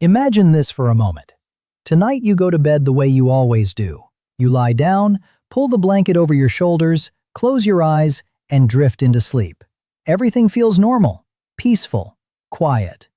Imagine this for a moment. Tonight you go to bed the way you always do. You lie down, pull the blanket over your shoulders, close your eyes, and drift into sleep. Everything feels normal, peaceful, quiet.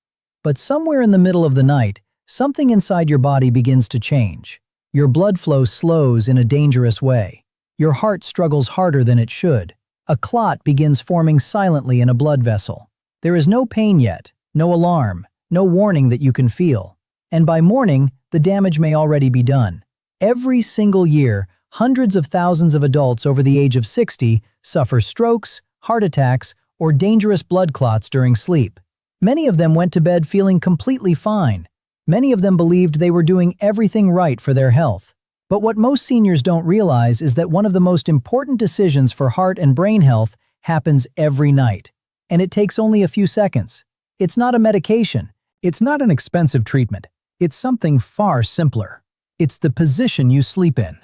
But somewhere in the middle of the night, something inside your body begins to change. Your blood flow slows in a dangerous way. Your heart struggles harder than it should. A clot begins forming silently in a blood vessel. There is no pain yet, no alarm, no warning that you can feel. And by morning, the damage may already be done. Every single year, hundreds of thousands of adults over the age of 60 suffer strokes, heart attacks, or dangerous blood clots during sleep. Many of them went to bed feeling completely fine. Many of them believed they were doing everything right for their health. But what most seniors don't realize is that one of the most important decisions for heart and brain health happens every night. And it takes only a few seconds. It's not a medication. It's not an expensive treatment. It's something far simpler. It's the position you sleep in.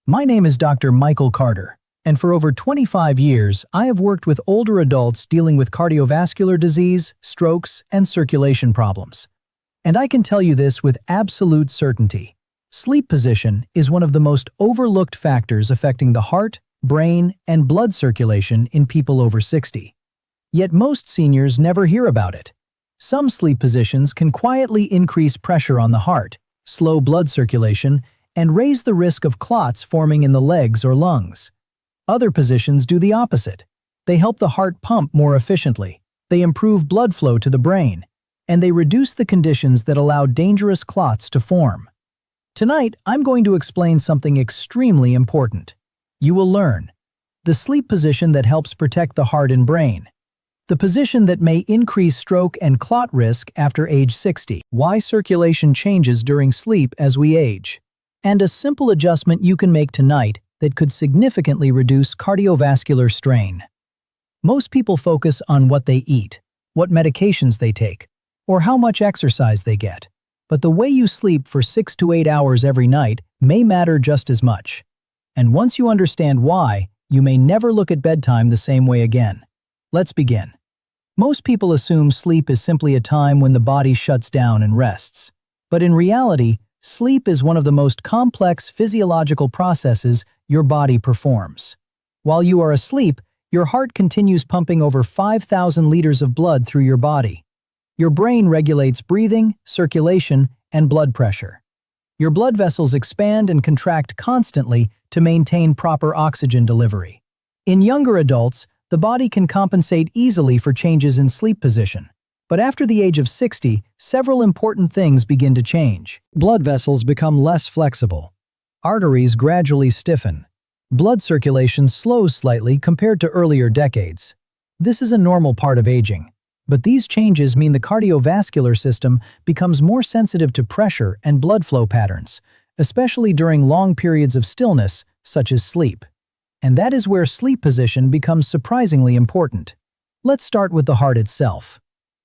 My name is Dr. Michael Carter, and for over 25 years, I have worked with older adults dealing with cardiovascular disease, strokes, and circulation problems. And I can tell you this with absolute certainty. Sleep position is one of the most overlooked factors affecting the heart, brain, and blood circulation in people over 60. Yet most seniors never hear about it. Some sleep positions can quietly increase pressure on the heart, slow blood circulation, and raise the risk of clots forming in the legs or lungs. Other positions do the opposite. They help the heart pump more efficiently, they improve blood flow to the brain, and they reduce the conditions that allow dangerous clots to form. Tonight, I'm going to explain something extremely important. You will learn the sleep position that helps protect the heart and brain, the position that may increase stroke and clot risk after age 60, why circulation changes during sleep as we age, and a simple adjustment you can make tonight that could significantly reduce cardiovascular strain. Most people focus on what they eat, what medications they take, or how much exercise they get. But the way you sleep for 6 to 8 hours every night may matter just as much. And once you understand why, you may never look at bedtime the same way again. Let's begin. Most people assume sleep is simply a time when the body shuts down and rests. But in reality, sleep is one of the most complex physiological processes your body performs. While you are asleep, your heart continues pumping over 5,000 liters of blood through your body. Your brain regulates breathing, circulation, and blood pressure. Your blood vessels expand and contract constantly to maintain proper oxygen delivery. In younger adults, the body can compensate easily for changes in sleep position. But after the age of 60, several important things begin to change. Blood vessels become less flexible. Arteries gradually stiffen. Blood circulation slows slightly compared to earlier decades. This is a normal part of aging. But these changes mean the cardiovascular system becomes more sensitive to pressure and blood flow patterns, especially during long periods of stillness, such as sleep. And that is where sleep position becomes surprisingly important. Let's start with the heart itself.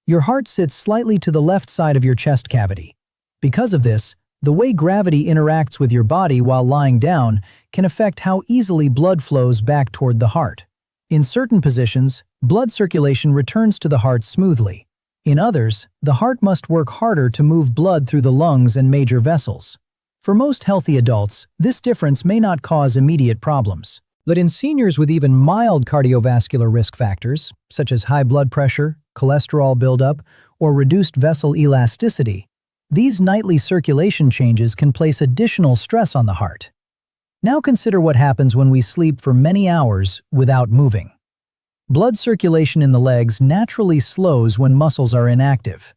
Your heart sits slightly to the left side of your chest cavity. Because of this, the way gravity interacts with your body while lying down can affect how easily blood flows back toward the heart. In certain positions, blood circulation returns to the heart smoothly. In others, the heart must work harder to move blood through the lungs and major vessels. For most healthy adults, this difference may not cause immediate problems. But in seniors with even mild cardiovascular risk factors, such as high blood pressure, cholesterol buildup, or reduced vessel elasticity, these nightly circulation changes can place additional stress on the heart. Now consider what happens when we sleep for many hours without moving. Blood circulation in the legs naturally slows when muscles are inactive.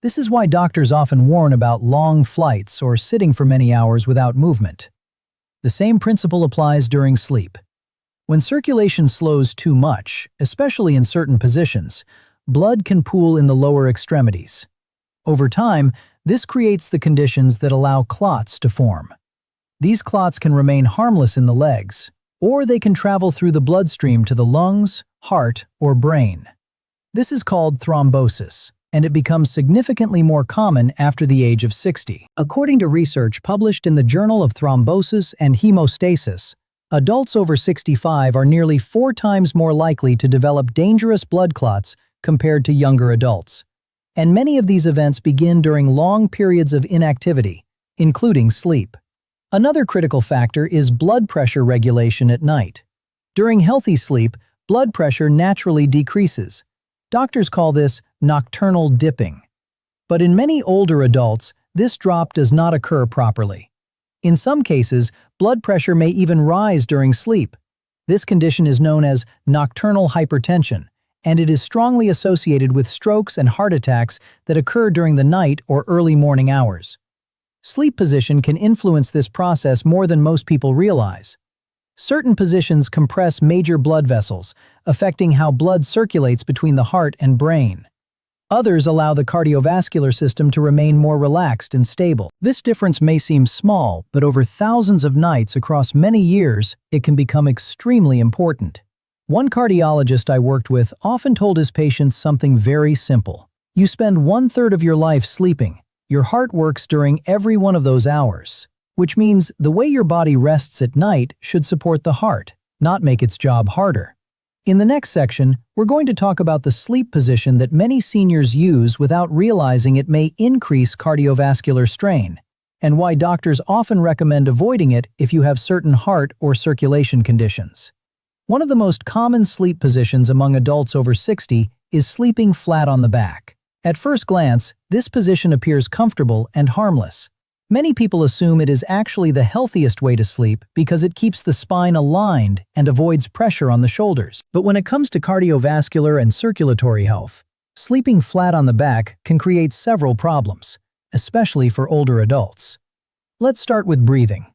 This is why doctors often warn about long flights or sitting for many hours without movement. The same principle applies during sleep. When circulation slows too much, especially in certain positions, blood can pool in the lower extremities. Over time, this creates the conditions that allow clots to form. These clots can remain harmless in the legs, or they can travel through the bloodstream to the lungs, heart, or brain. This is called thrombosis, and it becomes significantly more common after the age of 60. According to research published in the Journal of Thrombosis and Hemostasis, adults over 65 are nearly 4 times more likely to develop dangerous blood clots compared to younger adults. And many of these events begin during long periods of inactivity, including sleep. Another critical factor is blood pressure regulation at night. During healthy sleep, blood pressure naturally decreases. Doctors call this nocturnal dipping. But in many older adults, this drop does not occur properly. In some cases, blood pressure may even rise during sleep. This condition is known as nocturnal hypertension, and it is strongly associated with strokes and heart attacks that occur during the night or early morning hours. Sleep position can influence this process more than most people realize. Certain positions compress major blood vessels, affecting how blood circulates between the heart and brain. Others allow the cardiovascular system to remain more relaxed and stable. This difference may seem small, but over thousands of nights across many years, it can become extremely important. One cardiologist I worked with often told his patients something very simple. You spend 1/3 of your life sleeping. Your heart works during every one of those hours, which means the way your body rests at night should support the heart, not make its job harder. In the next section, we're going to talk about the sleep position that many seniors use without realizing it may increase cardiovascular strain, and why doctors often recommend avoiding it if you have certain heart or circulation conditions. One of the most common sleep positions among adults over 60 is sleeping flat on the back. At first glance, this position appears comfortable and harmless. Many people assume it is actually the healthiest way to sleep because it keeps the spine aligned and avoids pressure on the shoulders. But when it comes to cardiovascular and circulatory health, sleeping flat on the back can create several problems, especially for older adults. Let's start with breathing.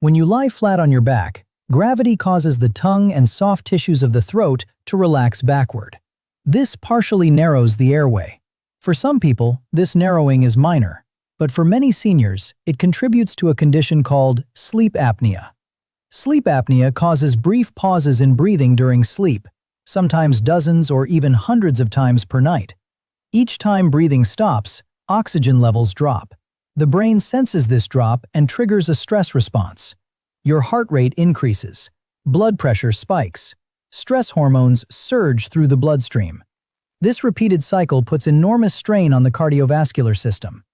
When you lie flat on your back, gravity causes the tongue and soft tissues of the throat to relax backward. This partially narrows the airway. For some people, this narrowing is minor, but for many seniors, it contributes to a condition called sleep apnea. Sleep apnea causes brief pauses in breathing during sleep, sometimes dozens or even hundreds of times per night. Each time breathing stops, oxygen levels drop. The brain senses this drop and triggers a stress response. Your heart rate increases, blood pressure spikes, stress hormones surge through the bloodstream. This repeated cycle puts enormous strain on the cardiovascular system.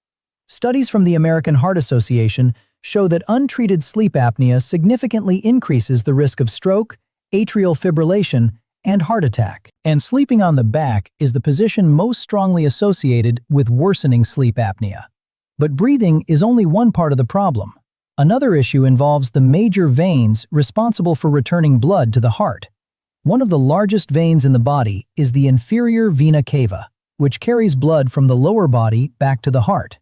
Studies from the American Heart Association show that untreated sleep apnea significantly increases the risk of stroke, atrial fibrillation, and heart attack. And sleeping on the back is the position most strongly associated with worsening sleep apnea. But breathing is only one part of the problem. Another issue involves the major veins responsible for returning blood to the heart. One of the largest veins in the body is the inferior vena cava, which carries blood from the lower body back to the heart.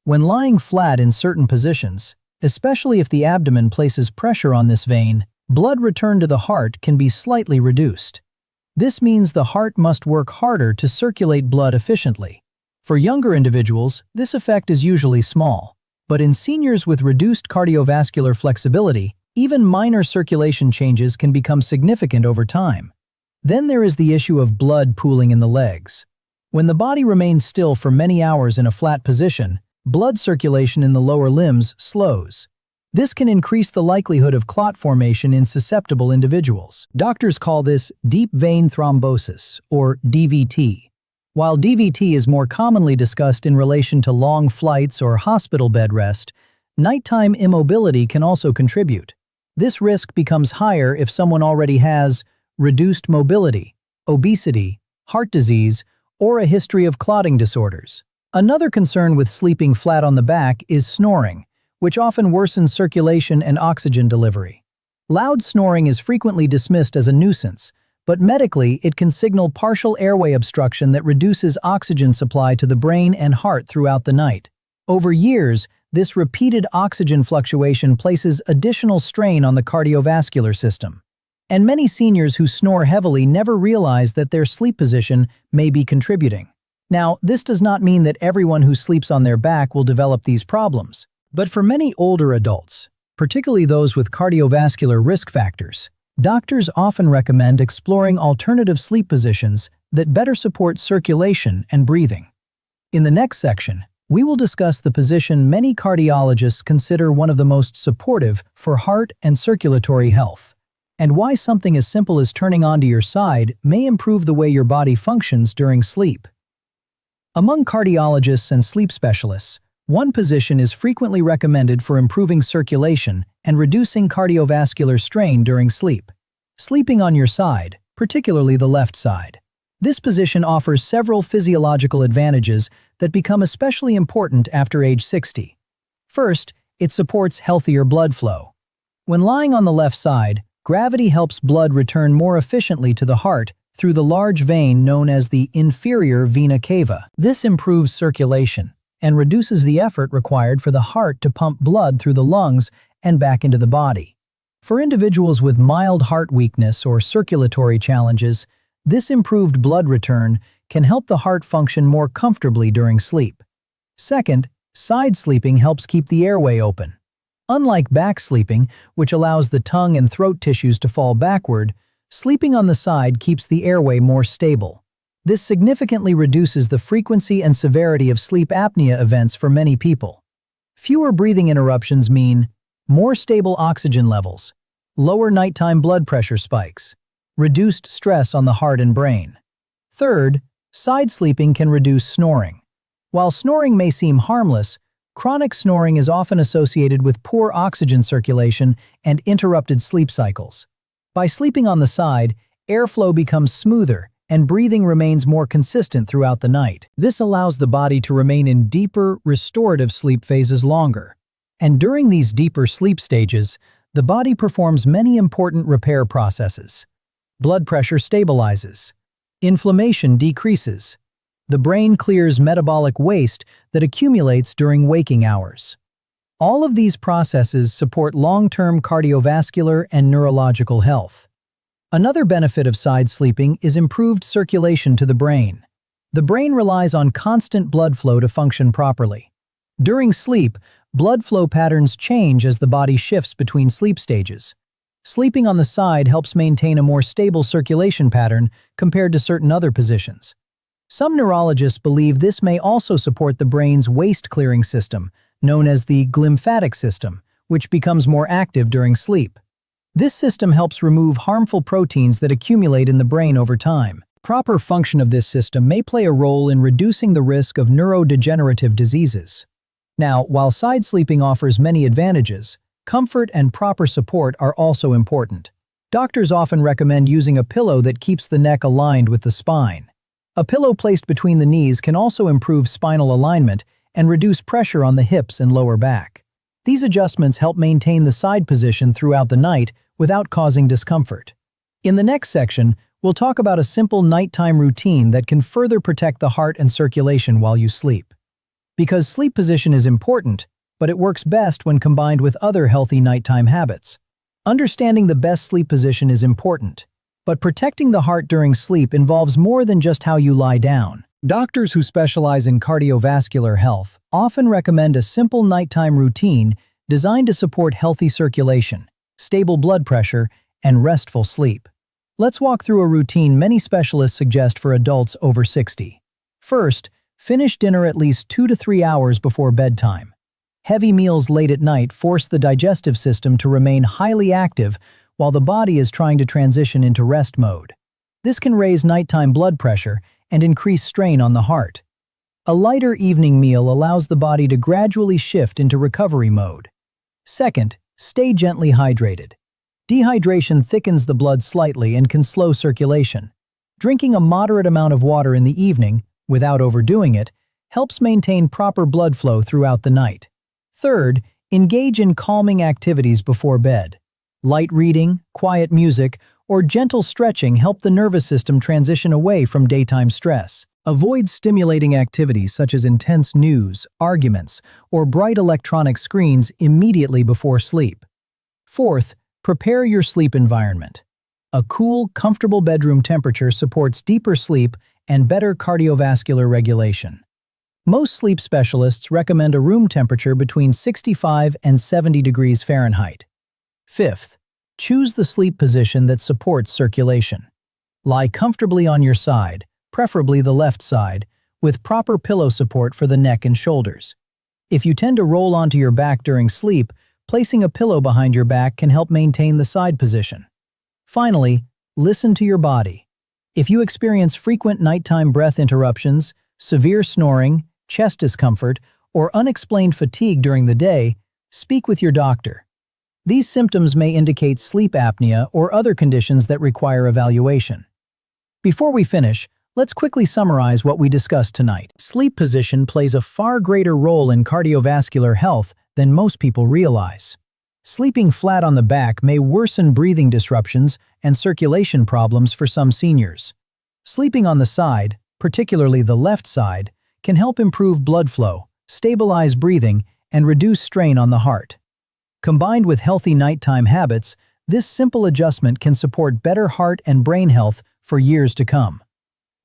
When lying flat in certain positions, especially if the abdomen places pressure on this vein, blood return to the heart can be slightly reduced. This means the heart must work harder to circulate blood efficiently. For younger individuals, this effect is usually small, but in seniors with reduced cardiovascular flexibility, even minor circulation changes can become significant over time. Then there is the issue of blood pooling in the legs. When the body remains still for many hours in a flat position, blood circulation in the lower limbs slows. This can increase the likelihood of clot formation in susceptible individuals. Doctors call this deep vein thrombosis, or DVT. While DVT is more commonly discussed in relation to long flights or hospital bed rest, nighttime immobility can also contribute. This risk becomes higher if someone already has reduced mobility, obesity, heart disease, or a history of clotting disorders. Another concern with sleeping flat on the back is snoring, which often worsens circulation and oxygen delivery. Loud snoring is frequently dismissed as a nuisance, but medically it can signal partial airway obstruction that reduces oxygen supply to the brain and heart throughout the night. Over years, this repeated oxygen fluctuation places additional strain on the cardiovascular system. And many seniors who snore heavily never realize that their sleep position may be contributing. Now, this does not mean that everyone who sleeps on their back will develop these problems. But for many older adults, particularly those with cardiovascular risk factors, doctors often recommend exploring alternative sleep positions that better support circulation and breathing. In the next section, we will discuss the position many cardiologists consider one of the most supportive for heart and circulatory health, and why something as simple as turning onto your side may improve the way your body functions during sleep. Among cardiologists and sleep specialists, one position is frequently recommended for improving circulation and reducing cardiovascular strain during sleep. Sleeping on your side, particularly the left side. This position offers several physiological advantages that become especially important after age 60. First, it supports healthier blood flow. When lying on the left side, gravity helps blood return more efficiently to the heart through the large vein known as the inferior vena cava. This improves circulation and reduces the effort required for the heart to pump blood through the lungs and back into the body. For individuals with mild heart weakness or circulatory challenges, this improved blood return can help the heart function more comfortably during sleep. Second, side sleeping helps keep the airway open. Unlike back sleeping, which allows the tongue and throat tissues to fall backward, sleeping on the side keeps the airway more stable. This significantly reduces the frequency and severity of sleep apnea events for many people. Fewer breathing interruptions mean more stable oxygen levels, lower nighttime blood pressure spikes, reduced stress on the heart and brain. Third, side sleeping can reduce snoring. While snoring may seem harmless, chronic snoring is often associated with poor oxygen circulation and interrupted sleep cycles. By sleeping on the side, airflow becomes smoother and breathing remains more consistent throughout the night. This allows the body to remain in deeper, restorative sleep phases longer. And during these deeper sleep stages, the body performs many important repair processes. Blood pressure stabilizes. Inflammation decreases. The brain clears metabolic waste that accumulates during waking hours. All of these processes support long-term cardiovascular and neurological health. Another benefit of side sleeping is improved circulation to the brain. The brain relies on constant blood flow to function properly. During sleep, blood flow patterns change as the body shifts between sleep stages. Sleeping on the side helps maintain a more stable circulation pattern compared to certain other positions. Some neurologists believe this may also support the brain's waste-clearing system, known as the glymphatic system, which becomes more active during sleep. This system helps remove harmful proteins that accumulate in the brain over time. Proper function of this system may play a role in reducing the risk of neurodegenerative diseases. Now, while side sleeping offers many advantages, comfort and proper support are also important. Doctors often recommend using a pillow that keeps the neck aligned with the spine. A pillow placed between the knees can also improve spinal alignment and reduce pressure on the hips and lower back. These adjustments help maintain the side position throughout the night without causing discomfort. In the next section, we'll talk about a simple nighttime routine that can further protect the heart and circulation while you sleep. Because sleep position is important, but it works best when combined with other healthy nighttime habits. Understanding the best sleep position is important, but protecting the heart during sleep involves more than just how you lie down. Doctors who specialize in cardiovascular health often recommend a simple nighttime routine designed to support healthy circulation, stable blood pressure, and restful sleep. Let's walk through a routine many specialists suggest for adults over 60. First, finish dinner at least 2 to 3 hours before bedtime. Heavy meals late at night force the digestive system to remain highly active while the body is trying to transition into rest mode. This can raise nighttime blood pressure and increase strain on the heart. A lighter evening meal allows the body to gradually shift into recovery mode. Second, stay gently hydrated. Dehydration thickens the blood slightly and can slow circulation. Drinking a moderate amount of water in the evening, without overdoing it, helps maintain proper blood flow throughout the night. Third, engage in calming activities before bed. Light reading, quiet music, or gentle stretching help the nervous system transition away from daytime stress. Avoid stimulating activities such as intense news, arguments, or bright electronic screens immediately before sleep. Fourth, prepare your sleep environment. A cool, comfortable bedroom temperature supports deeper sleep and better cardiovascular regulation. Most sleep specialists recommend a room temperature between 65 and 70 degrees Fahrenheit. Fifth, choose the sleep position that supports circulation. Lie comfortably on your side, preferably the left side, with proper pillow support for the neck and shoulders. If you tend to roll onto your back during sleep, placing a pillow behind your back can help maintain the side position. Finally, listen to your body. If you experience frequent nighttime breath interruptions, severe snoring, chest discomfort, or unexplained fatigue during the day, speak with your doctor. These symptoms may indicate sleep apnea or other conditions that require evaluation. Before we finish, let's quickly summarize what we discussed tonight. Sleep position plays a far greater role in cardiovascular health than most people realize. Sleeping flat on the back may worsen breathing disruptions and circulation problems for some seniors. Sleeping on the side, particularly the left side, can help improve blood flow, stabilize breathing, and reduce strain on the heart. Combined with healthy nighttime habits, this simple adjustment can support better heart and brain health for years to come.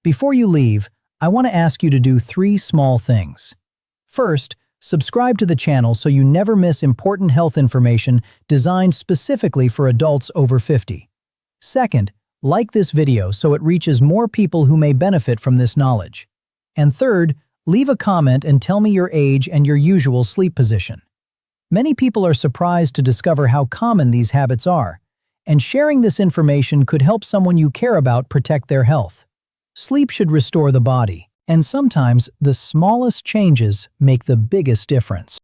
Before you leave, I want to ask you to do 3 small things. First, subscribe to the channel so you never miss important health information designed specifically for adults over 50. Second, like this video so it reaches more people who may benefit from this knowledge. And third, leave a comment and tell me your age and your usual sleep position. Many people are surprised to discover how common these habits are, and sharing this information could help someone you care about protect their health. Sleep should restore the body, and sometimes the smallest changes make the biggest difference.